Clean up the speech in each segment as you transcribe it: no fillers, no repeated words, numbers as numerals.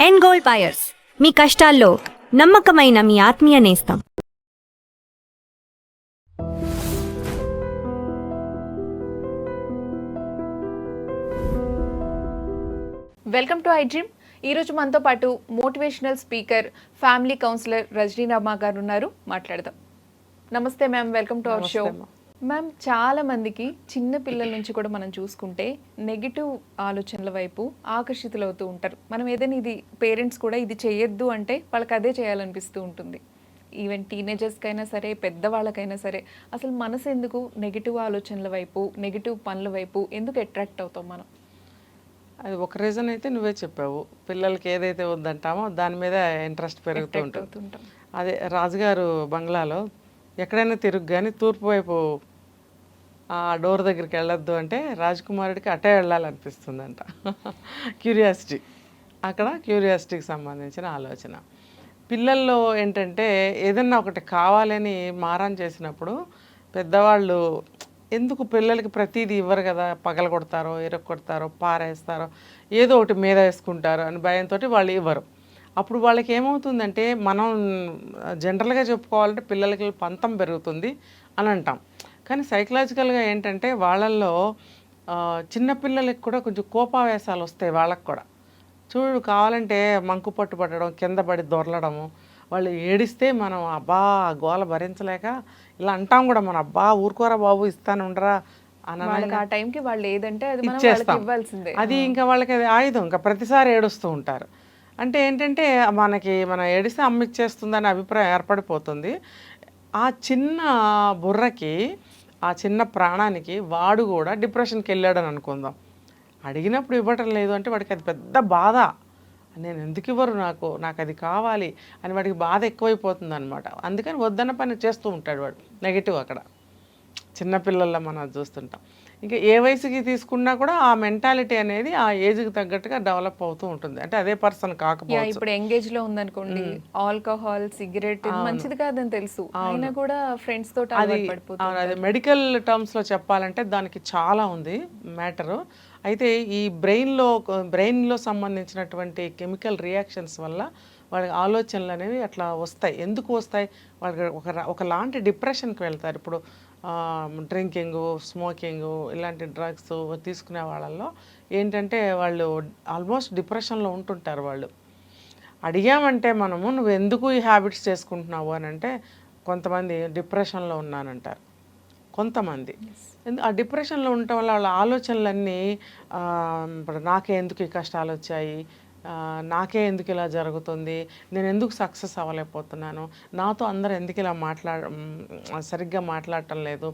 And gold buyers, మీ కష్టాల్లో నమ్మకమైన మీ ఆత్మీయ నేస్తం. Welcome to iDream. ఈరోజు మనతో పాటు motivational speaker, family counsellor Rajani Rama garu ఉన్నారు. మాట్లాడదాం. నమస్తే ma'am, welcome to our show. Ma'am, చాలా మందికి చిన్న పిల్లల నుంచి కూడా మనం చూసుకుంటే నెగిటివ్ ఆలోచనల వైపు ఆకర్షితులవుతూ ఉంటారు. మనం ఏదైనా ఇది పేరెంట్స్ కూడా ఇది చేయొద్దు అంటే వాళ్ళకి అదే చేయాలనిపిస్తూ ఉంటుంది. ఈవెన్ టీనేజర్స్కైనా సరే, పెద్దవాళ్ళకైనా సరే, అసలు మనసు ఎందుకు నెగిటివ్ ఆలోచనల వైపు, నెగిటివ్ పనుల వైపు ఎందుకు అట్రాక్ట్ అవుతాం మనం? అది ఒక రీజన్ అయితే నువ్వే చెప్పావు. పిల్లలకి ఏదైతే వద్దంటామో దాని మీద ఇంట్రెస్ట్ పెరుగుతూ ఉంటుంది. అదే రాజుగారు బంగ్లాలో ఎక్కడైనా తిరుగు కానీ తూర్పు వైపు ఆ డోర్ దగ్గరికి వెళ్ళొద్దు అంటే రాజకుమారుడికి అటే వెళ్ళాలనిపిస్తుందంట. క్యూరియాసిటీ, అక్కడ క్యూరియాసిటీకి సంబంధించిన ఆలోచన. పిల్లల్లో ఏంటంటే ఏదన్నా ఒకటి కావాలని మారం చేసినప్పుడు పెద్దవాళ్ళు ఎందుకు పిల్లలకి ప్రతిదీ ఇవ్వరు కదా, పగల కొడతారో, కొడతారో, పారేస్తారో, ఏదో ఒకటి మీద వేసుకుంటారో అని భయంతో వాళ్ళు ఇవ్వరు. అప్పుడు వాళ్ళకి ఏమవుతుందంటే, మనం జనరల్గా చెప్పుకోవాలంటే పిల్లలకి పంతం పెరుగుతుంది అని అంటాం. కానీ సైకలాజికల్గా ఏంటంటే వాళ్ళల్లో చిన్నపిల్లలకి కూడా కొంచెం కోపావేశాలు వస్తాయి. వాళ్ళకి కూడా చూడు కావాలంటే మంకు పట్టు పట్టడం, కింద పడి దొరలడము, వాళ్ళు ఏడిస్తే మనం అబ్బా గోల భరించలేక ఇలా అంటాం కూడా. మనం అబ్బా ఊరుకోరా బాబు, ఇస్తాను ఉండరా అని ఆ టైంకి వాళ్ళు ఏదంటే అది ఇచ్చేస్తాం. ఇవ్వాల్సిందే. అది ఇంకా వాళ్ళకి అది ఆయుధం. ఇంకా ప్రతిసారి ఏడుస్తూ ఉంటారు. అంటే ఏంటంటే మనం ఏడిస్తే అమ్మ ఇచ్చేస్తుందని అభిప్రాయం ఏర్పడిపోతుంది. ఆ చిన్న బుర్రకి, ఆ చిన్న ప్రాణానికి వాడు కూడా డిప్రెషన్కి వెళ్ళాడని అనుకుందాం. అడిగినప్పుడు ఇవ్వటం లేదు అంటే వాడికి అది పెద్ద బాధ. నేను ఎందుకు ఇవ్వరు, నాకు అది కావాలి అని వాడికి బాధ ఎక్కువైపోతుంది అనమాట. అందుకని వద్దన్న పని చేస్తూ ఉంటాడు వాడు. నెగిటివ్ అక్కడ చిన్నపిల్లల్లో మనం చూస్తుంటాం. ఇంకా ఏ వయసుకి తీసుకున్నా కూడా ఆ మెంటాలిటీ అనేది ఆ ఏజ్కి తగ్గట్టుగా డెవలప్ అవుతూ ఉంటుంది. అంటే అదే పర్సన్ కాకపోవచ్చు. ఇప్పుడు ఎంగేజ్ లో ఉందనుకోండి, ఆల్కహాల్, సిగరెట్ మంచిది కాదని తెలుసు, అయినా కూడా ఫ్రెండ్స్ తోటి పడిపోతుంది. అది మెడికల్ టర్మ్స్లో చెప్పాలంటే దానికి చాలా ఉంది మ్యాటరు. అయితే ఈ బ్రెయిన్లో సంబంధించినటువంటి కెమికల్ రియాక్షన్స్ వల్ల వాళ్ళకి ఆలోచనలు అనేవి అట్లా వస్తాయి. ఎందుకు వస్తాయి? వాళ్ళకి ఒకలాంటి డిప్రెషన్కి వెళ్తారు. ఇప్పుడు డ్రింకింగు, స్మోకింగు, ఇలాంటి డ్రగ్స్ తీసుకునే వాళ్ళల్లో ఏంటంటే వాళ్ళు ఆల్మోస్ట్ డిప్రెషన్లో ఉంటుంటారు. వాళ్ళు అడిగామంటే మనము నువ్వు ఎందుకు ఈ హ్యాబిట్స్ చేసుకుంటున్నావు అని అంటే కొంతమంది డిప్రెషన్లో ఉన్నానంటారు. కొంతమంది ఆ డిప్రెషన్లో ఉండటం వల్ల వాళ్ళ ఆలోచనలన్నీ ఇప్పుడు నాకే ఎందుకు ఈ కష్టాలు వచ్చాయి, నాకే ఎందుకు ఇలా జరుగుతుంది, నేను ఎందుకు సక్సెస్ అవ్వలేకపోతున్నాను, నాతో అందరు ఎందుకు ఇలా సరిగ్గా మాట్లాడటం లేదు,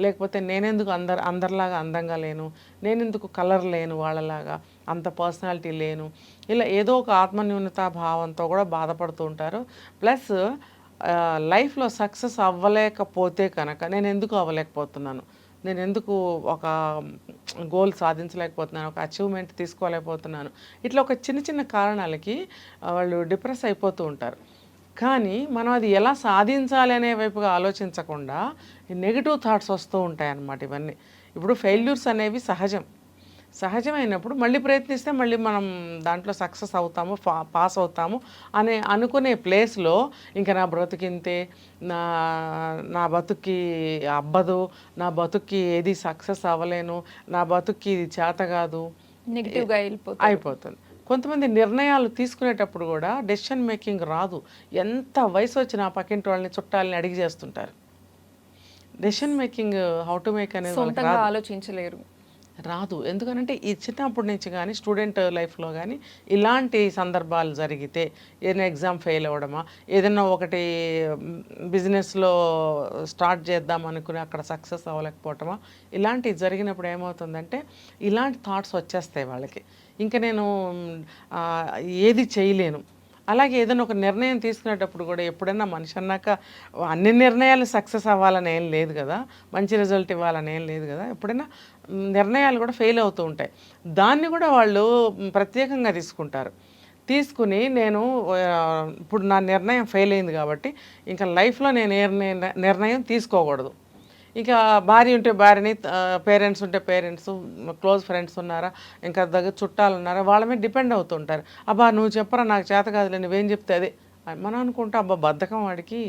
లేకపోతే నేనెందుకు అందరిలాగా అందంగా లేను, నేనెందుకు కలర్ లేను, వాళ్ళలాగా అంత పర్సనాలిటీ లేను, ఇలా ఏదో ఒక ఆత్మన్యూనతా భావంతో కూడా బాధపడుతూ ఉంటారు. ప్లస్ లైఫ్లో సక్సెస్ అవ్వలేకపోతే కనుక నేను ఎందుకు అవ్వలేకపోతున్నాను, నేను ఎందుకు ఒక గోల్ సాధించలేకపోతున్నాను, ఒక అచీవ్మెంట్ తీసుకోలేకపోతున్నాను, ఇట్లా ఒక చిన్న చిన్న కారణాలకి వాళ్ళు డిప్రెస్ అయిపోతూ ఉంటారు. కానీ మనం అది ఎలా సాధించాలి అనే వైపుగా ఆలోచించకుండా ఈ నెగిటివ్ థాట్స్ వస్తూ ఉంటాయి అన్నమాట. ఇవన్నీ ఇప్పుడు ఫెయిల్యూర్స్ అనేవి సహజమైనప్పుడు మళ్ళీ ప్రయత్నిస్తే మళ్ళీ మనం దాంట్లో సక్సెస్ అవుతాము, పాస్ అవుతాము అనుకునే ప్లేస్లో ఇంకా నా బ్రతుకింతే, నా బతుక్కి అబ్బదు, నా బతుక్కి ఏది సక్సెస్ అవ్వలేను, నా బతుక్కి ఇది చేత కాదు, నెగిటివ్గా అయిపోతుంది. కొంతమంది నిర్ణయాలు తీసుకునేటప్పుడు కూడా డెసిషన్ మేకింగ్ రాదు. ఎంత వయసు వచ్చినా పక్కింటి వాళ్ళని, చుట్టాలని అడిగి చేస్తుంటారు. Decision making how to make అనేది ఆలోచించలేరు, రాదు. ఎందుకనంటే ఈ చిన్నప్పటి నుంచి కానీ స్టూడెంట్ లైఫ్లో కానీ ఇలాంటి సందర్భాలు జరిగితే, ఏదైనా ఎగ్జామ్ ఫెయిల్ అవ్వడమా, ఏదైనా ఒకటి బిజినెస్లో స్టార్ట్ చేద్దాం అనుకుని అక్కడ సక్సెస్ అవ్వలేకపోవటమా, ఇలాంటివి జరిగినప్పుడు ఏమవుతుందంటే ఇలాంటి థాట్స్ వచ్చేస్తాయి వాళ్ళకి. ఇంకా నేను ఏది చేయలేను. అలాగే ఏదైనా ఒక నిర్ణయం తీసుకునేటప్పుడు కూడా ఎప్పుడైనా మనిషి అన్నాక అన్ని నిర్ణయాలు సక్సెస్ అవ్వాలని ఏం లేదు కదా, మంచి రిజల్ట్ ఇవ్వాలని ఏం లేదు కదా. ఎప్పుడైనా నిర్ణయాలు కూడా ఫెయిల్ అవుతూ ఉంటాయి. దాన్ని కూడా వాళ్ళు ప్రత్యేకంగా తీసుకుని నేను ఇప్పుడు నా నిర్ణయం ఫెయిల్ అయింది కాబట్టి ఇంకా లైఫ్లో నేను నిర్ణయం తీసుకోకూడదు, ఇంకా భార్య ఉంటే భార్యని, పేరెంట్స్ ఉంటే పేరెంట్స్, క్లోజ్ ఫ్రెండ్స్ ఉన్నారా, ఇంకా దగ్గర చుట్టాలు ఉన్నారా, వాళ్ళ మీద డిపెండ్ అవుతుంటారు. అబ్బా నువ్వు చెప్పరా, నాకు చేత కాదులే, నువ్వేం చెప్తే అదే మనం అనుకుంటా. అబ్బా బద్ధకం వాడికి.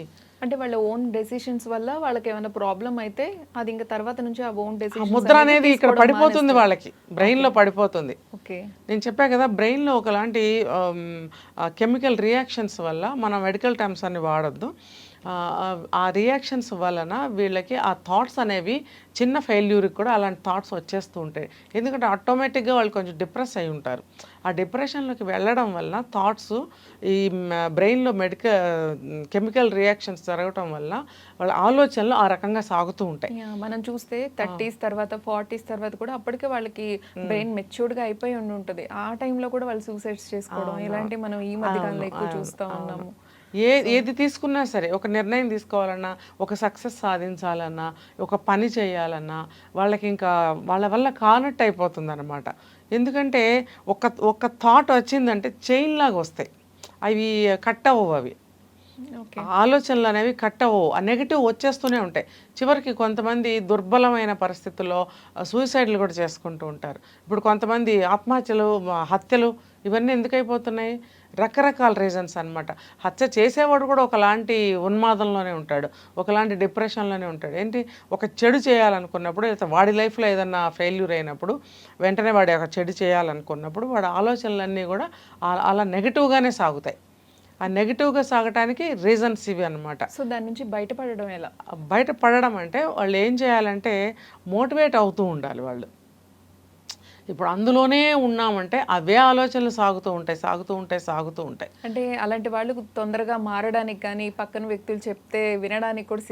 అంటే వాళ్ళ ఓన్ డెసిషన్స్ వల్ల వాళ్ళకి ఏమైనా ప్రాబ్లం అయితే అది ఇంకా తర్వాత నుంచి ఆ ఓన్ ఆ డెసిషన్స్ ముద్ర అనేది ఇక్కడ పడిపోతుంది, వాళ్ళకి బ్రెయిన్లో పడిపోతుంది. ఓకే. నేను చెప్పా కదా, బ్రెయిన్లో ఒకలాంటి కెమికల్ రియాక్షన్స్ వల్ల, మనం మెడికల్ టర్మ్స్ అన్ని వాడొద్దు, ఆ రియాక్షన్స్ వలన వీళ్ళకి ఆ థాట్స్ అనేవి చిన్న ఫెయిల్యూర్కి కూడా అలాంటి థాట్స్ వచ్చేస్తూ ఉంటాయి. ఎందుకంటే ఆటోమేటిక్గా వాళ్ళు కొంచెం డిప్రెస్ అయి ఉంటారు. ఆ డిప్రెషన్లోకి వెళ్ళడం వలన థాట్స్ ఈ బ్రెయిన్లో కెమికల్ రియాక్షన్స్ జరగటం వల్ల వాళ్ళ ఆలోచనలు ఆ రకంగా సాగుతూ ఉంటాయి. మనం చూస్తే 30s తర్వాత 40s తర్వాత కూడా అప్పటికే వాళ్ళకి బ్రెయిన్ మెచ్యూర్డ్గా అయిపోయి ఉంటుంది. ఆ టైంలో కూడా వాళ్ళు సూసైడ్స్ చేసుకోవడం ఇలాంటి మనం ఈ మధ్య కాలంలో ఎక్కువ చూస్తూ ఉన్నాము. ఏది తీసుకున్నా సరే, ఒక నిర్ణయం తీసుకోవాలన్నా, ఒక సక్సెస్ సాధించాలన్నా, ఒక పని చేయాలన్నా వాళ్ళకి ఇంకా వాళ్ళ వల్ల కానట్టు అయిపోతుంది అనమాట. ఎందుకంటే ఒక థాట్ వచ్చిందంటే చైన్ లాగా వస్తాయి, అవి కట్ అవ్వవు. అవి ఆలోచనలు అనేవి కట్ అవ్వవు, ఆ నెగిటివ్ వచ్చేస్తూనే ఉంటాయి. చివరికి కొంతమంది దుర్బలమైన పరిస్థితుల్లో సూసైడ్లు కూడా చేసుకుంటూ ఉంటారు. ఇప్పుడు కొంతమంది ఆత్మహత్యలు, హత్యలు ఇవన్నీ ఎందుకు అయిపోతున్నాయి? రకరకాల రీజన్స్ అనమాట. హత్య చేసేవాడు కూడా ఒకలాంటి ఉన్మాదంలోనే ఉంటాడు, ఒకలాంటి డిప్రెషన్లోనే ఉంటాడు. ఏంటి, ఒక చెడు చేయాలనుకున్నప్పుడు, వాడి లైఫ్లో ఏదన్నా ఫెయిల్యూర్ అయినప్పుడు వెంటనే వాడి ఒక చెడు చేయాలనుకున్నప్పుడు వాడి ఆలోచనలన్నీ కూడా అలా నెగిటివ్గానే సాగుతాయి. ఆ నెగిటివ్గా సాగటానికి రీజన్స్ ఇవి అనమాట. సో దాని నుంచి బయటపడడం ఎలా? బయటపడడం అంటే వాళ్ళు ఏం చేయాలంటే మోటివేట్ అవుతూ ఉండాలి వాళ్ళు. ఇప్పుడు అందులోనే ఉన్నామంటే అవే ఆలోచనలు సాగుతూ ఉంటాయి. అంటే అలాంటి వాళ్ళు తొందరగా మారడానికి కానీ పక్కన వ్యక్తులు చెప్తే వినడానికి కూడా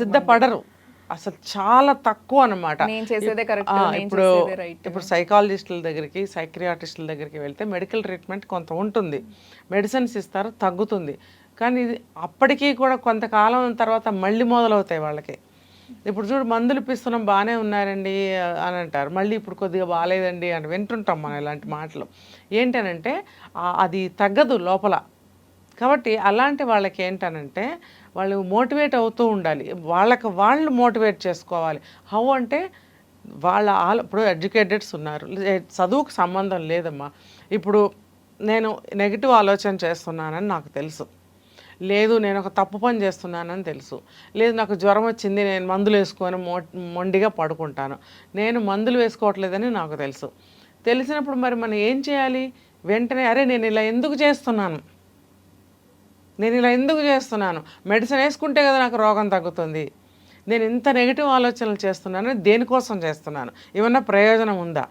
సిద్ధపడరు అసలు, చాలా తక్కువ అనమాట. నేను చేసేదే కరెక్ట్, ఇప్పుడు సైకాలజిస్టుల దగ్గరికి, సైక్రియాటిస్టుల దగ్గరికి వెళ్తే మెడికల్ ట్రీట్మెంట్ కొంత ఉంటుంది, మెడిసిన్స్ ఇస్తారు, తగ్గుతుంది. కానీ అప్పటికీ కూడా కొంతకాలం తర్వాత మళ్ళీ మొదలవుతాయి వాళ్ళకి. ఇప్పుడు చూడు, మందులు ఇప్పిస్తున్నాం బాగానే ఉన్నారండి అని అంటారు, మళ్ళీ ఇప్పుడు కొద్దిగా బాగాలేదండి అని వింటుంటాం మనం ఇలాంటి మాటలు. ఏంటనంటే అది తగ్గదు లోపల. కాబట్టి అలాంటి వాళ్ళకి ఏంటనంటే వాళ్ళు మోటివేట్ అవుతూ ఉండాలి, వాళ్ళు మోటివేట్ చేసుకోవాలి. హౌ అంటే ఇప్పుడు ఎడ్యుకేటెడ్స్ ఉన్నారు, చదువుకు సంబంధం లేదమ్మా. ఇప్పుడు నేను నెగిటివ్ ఆలోచన చేస్తున్నానని నాకు తెలుసు, లేదు నేను ఒక తప్పు పని చేస్తున్నానని తెలుసు, లేదు నాకు జ్వరం వచ్చింది నేను మందులు వేసుకొని మొండిగా పడుకుంటాను, నేను మందులు వేసుకోవట్లేదని నాకు తెలుసు. తెలిసినప్పుడు మరి మనం ఏం చేయాలి? వెంటనే అరే నేను ఇలా ఎందుకు చేస్తున్నాను, మెడిసిన్ వేసుకుంటే కదా నాకు రోగం తగ్గుతుంది, నేను ఇంత నెగిటివ్ ఆలోచనలు చేస్తున్నాను, దేనికోసం చేస్తున్నాను, ఏమన్నా ప్రయోజనం ఉందా?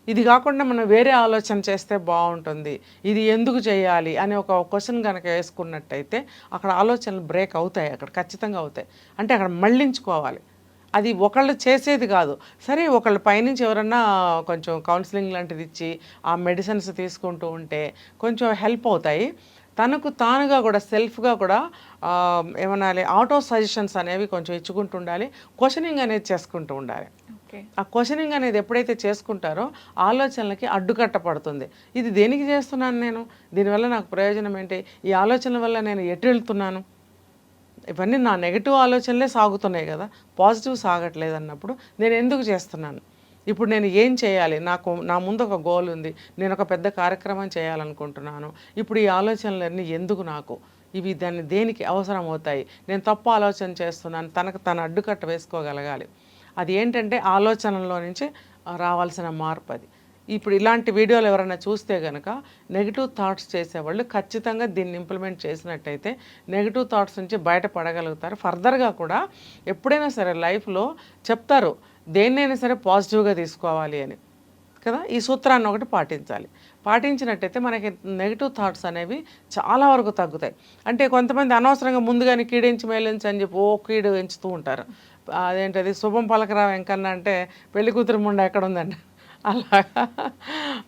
ఇది కాకుండా మనం వేరే ఆలోచన చేస్తే బాగుంటుంది, ఇది ఎందుకు చేయాలి అని ఒక క్వశ్చన్ కనుక వేసుకున్నట్టయితే అక్కడ ఆలోచనలు బ్రేక్ అవుతాయి, అక్కడ ఖచ్చితంగా అవుతాయి. అంటే అక్కడ మళ్ళించుకోవాలి. అది ఒకళ్ళు చేసేది కాదు. సరే ఒకళ్ళు పైనుంచి ఎవరన్నా కొంచెం కౌన్సిలింగ్ లాంటిది ఇచ్చి ఆ మెడిసిన్స్ తీసుకుంటూ ఉంటే కొంచెం హెల్ప్ అవుతాయి. తనకు తానుగా కూడా సెల్ఫ్గా కూడా ఏమనాలి, ఆటో సజెషన్స్ అనేవి కొంచెం ఇచ్చుకుంటూ ఉండాలి, క్వశ్చనింగ్ అనేది చేసుకుంటూ ఉండాలి. ఆ క్వశ్చనింగ్ అనేది ఎప్పుడైతే చేసుకుంటారో ఆలోచనలకి అడ్డుకట్ట పడుతుంది. ఇది దేనికి చేస్తున్నాను నేను, దీనివల్ల నాకు ప్రయోజనం ఏంటి, ఈ ఆలోచనల వల్ల నేను ఎటు వెళ్తున్నాను, ఇవన్నీ నా నెగిటివ్ ఆలోచనలే సాగుతున్నాయి కదా, పాజిటివ్ సాగట్లేదు అన్నప్పుడు నేను ఎందుకు చేస్తున్నాను, ఇప్పుడు నేను ఏం చేయాలి, నా ముందు ఒక గోల్ ఉంది, నేను ఒక పెద్ద కార్యక్రమం చేయాలనుకుంటున్నాను, ఇప్పుడు ఈ ఆలోచనలన్నీ ఎందుకు నాకు, ఇవి దేనికి అవసరం అవుతాయి, నేను తప్పు ఆలోచన చేస్తున్నాను, తన అడ్డుకట్ట వేసుకోగలగాలి. అది ఏంటంటే ఆలోచనలో నుంచి రావాల్సిన మార్పు అది. ఇప్పుడు ఇలాంటి వీడియోలు ఎవరైనా చూస్తే కనుక నెగిటివ్ థాట్స్ చేసేవాళ్ళు ఖచ్చితంగా దీన్ని ఇంప్లిమెంట్ చేసినట్టయితే నెగిటివ్ థాట్స్ నుంచి బయటపడగలుగుతారు. ఫర్దర్గా కూడా ఎప్పుడైనా సరే లైఫ్లో చెప్తారు, దేన్నైనా సరే పాజిటివ్గా తీసుకోవాలి అని కదా. ఈ సూత్రాన్ని ఒకటి పాటించినట్టయితే మనకి నెగిటివ్ థాట్స్ అనేవి చాలా వరకు తగ్గుతాయి. అంటే కొంతమంది అనవసరంగా ముందుగానే కీడించి మేలించి అని చెప్పి కీడు ఎంచుతూ ఉంటారు. అదేంటది, శుభం పలకరా వెంకన్న అంటే పెళ్లి కూతురు ముండ ఎక్కడ ఉందండి,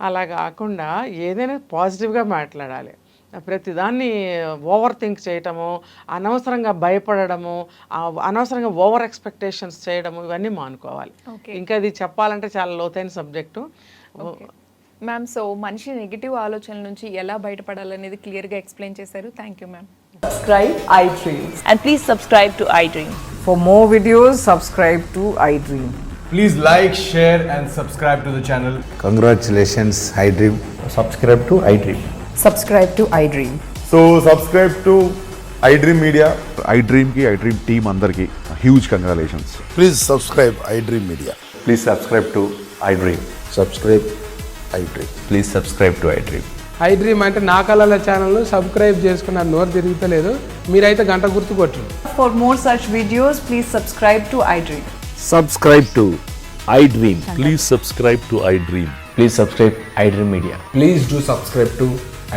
అలా కాకుండా ఏదైనా పాజిటివ్గా మాట్లాడాలి. ప్రతిదాన్ని ఓవర్ థింక్ చేయటము, అనవసరంగా భయపడము, అనవసరంగా ఓవర్ ఎక్స్పెక్టేషన్స్ చేయడము, ఇవన్నీ మానుకోవాలి. ఇంకా ఇది చెప్పాలంటే చాలా లోతైన సబ్జెక్టు మ్యామ్. సో మనిషి నెగిటివ్ ఆలోచనల నుంచి ఎలా బయటపడాలనేది క్లియర్గా ఎక్స్ప్లెయిన్ చేశారు. Thank you ma'am. Subscribe iDreams. And please subscribe to iDream. For more videos, subscribe to iDream. Please like, share and subscribe to the channel. Congratulations, iDream. Subscribe to iDream. Subscribe to iDream. So subscribe to iDream Media. iDream ki iDream team అందరికి huge congratulations. Please subscribe iDream Media. Please subscribe to iDream. Subscribe iDream. Please subscribe to iDream. iDream అంటే నా కళల ఛానల్ను subscribe చేసుకున్న నోరు తిరుగుతలేదు, మీరైతే గంట గుర్తు కొట్టండి. For more such videos, please subscribe to iDream. Subscribe to iDream. Please subscribe to iDream. Please subscribe iDream Media. Please do subscribe to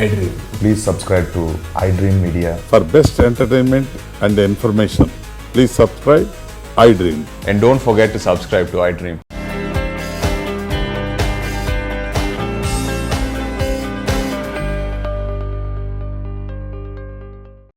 iDream. Please subscribe to iDream Media. For best entertainment and information, please subscribe iDream. And don't forget to subscribe to iDream.